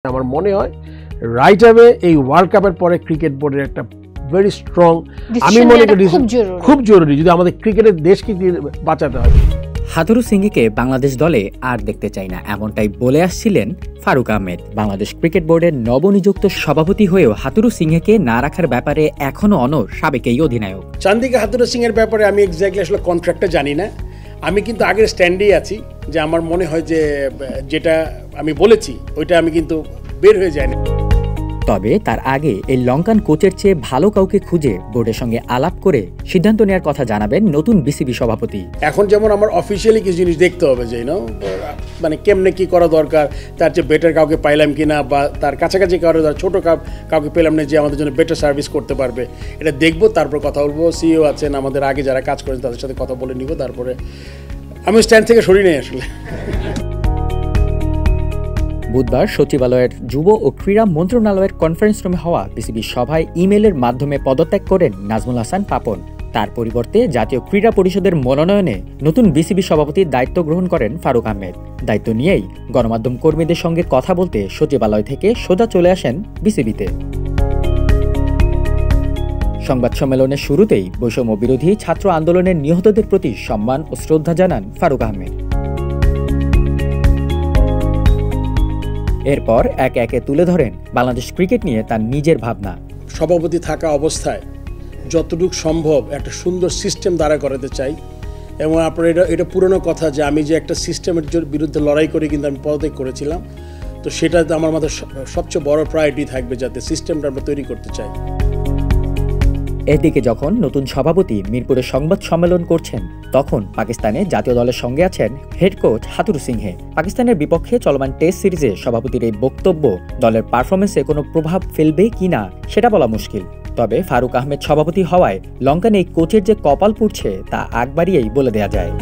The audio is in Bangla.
আমার মনে হয় রাইট অ্যাওয়ে এই ওয়ার্ল্ড কাপের পরে ক্রিকেট বোর্ডের একটা ভেরি স্ট্রং, আমি মনে করি খুব জরুরি যদি আমাদের ক্রিকেটের দেশকে বাঁচাতে হয়। হাথুরু সিংকে বাংলাদেশ দলে আর দেখতে চাই না, এমনটাই বলে আসছিলেন ফারুক আহমেদ। বাংলাদেশ ক্রিকেট বোর্ডের নবনিযুক্ত সভাপতি হয়েও হাথুরু সিংকে না রাখার ব্যাপারে এখনো অনড় সাবেক এই অধিনায়ক। চান্দিকা হাথুরু সিং এর ব্যাপারে আমি এক্স্যাক্টলি আসলে কন্ট্রাক্টটা জানি না, আমি কিন্তু আগের স্ট্যান্ডেই আছি যে আমার মনে হয় যে যেটা আমি বলেছি ওইটা আমি কিন্তু বের হয়ে যায়নি। তবে তার আগে এই লঙ্কান কোচের চেয়ে ভালো কাউকে খুঁজে বোর্ডের সঙ্গে আলাপ করে সিদ্ধান্ত নেওয়ার কথা জানাবেন নতুন বিসিবি সভাপতি। এখন যেমন আমার অফিসিয়ালি কিছু জিনিস দেখতে হবে যে মানে কেমনে কি করা দরকার, তার চেয়ে বেটার কাউকে পাইলাম কিনা, বা তার কাছাকাছি কারো ছোটো কাউকে পেলাম না যে আমাদের জন্য বেটার সার্ভিস করতে পারবে, এটা দেখবো, তারপর কথা বলবো। সিইও আছেন আমাদের আগে যারা কাজ করেন তাদের সাথে কথা বলে নিব, তারপরে আমি স্ট্যান্ড থেকে সরি নেই আসলে। বুধবার সচিবালয়ের যুব ও ক্রীড়া মন্ত্রণালয়ের কনফারেন্স রুমে হওয়া বিসিবি সভায় ইমেইলের মাধ্যমে পদত্যাগ করেন নাজমুল হাসান পাপন। তার পরিবর্তে জাতীয় ক্রীড়া পরিষদের মনোনয়নে নতুন বিসিবি সভাপতির দায়িত্ব গ্রহণ করেন ফারুক আহমেদ। দায়িত্ব নিয়েই গণমাধ্যম কর্মীদের সঙ্গে কথা বলতে সচিবালয় থেকে সোজা চলে আসেন বিসিবিতে। সংবাদ সম্মেলনের শুরুতেই বৈষম্য বিরোধী ছাত্র আন্দোলনের নিহতদের প্রতি সম্মান ও শ্রদ্ধা জানান ফারুক আহমেদ। এরপর একে একে তুলে ধরেন বাংলাদেশ ক্রিকেট নিয়ে তার নিজের ভাবনা। সভাপতি থাকা অবস্থায় যতটুকু সম্ভব একটা সুন্দর সিস্টেম দাঁড়া করাতে চাই, এবং আপনার এটা পুরনো কথা যে আমি যে একটা সিস্টেমের বিরুদ্ধে লড়াই করে কিন্তু আমি পদত্যাগ করেছিলাম, তো সেটা আমার মাথায় সবচেয়ে বড় প্রায়োরিটি থাকবে, যাতে সিস্টেমটা আমরা তৈরি করতে চাই। এদিকে যখন নতুন সভাপতি মিরপুরে সংবাদ সম্মেলন করছেন, তখন পাকিস্তানে জাতীয় দলের সঙ্গে আছেন হেড কোচ হাথুরু সিংহে। পাকিস্তানের বিপক্ষে চলমান টেস্ট সিরিজে সভাপতির এই বক্তব্য দলের পারফরমেন্সে কোনো প্রভাব ফেলবে কিনা সেটা বলা মুশকিল। তবে ফারুক আহমেদ সভাপতি হওয়ায় লঙ্কান এই কোচের যে কপাল পুড়ছে তা আগ বাড়িয়েই বলে দেওয়া যায়।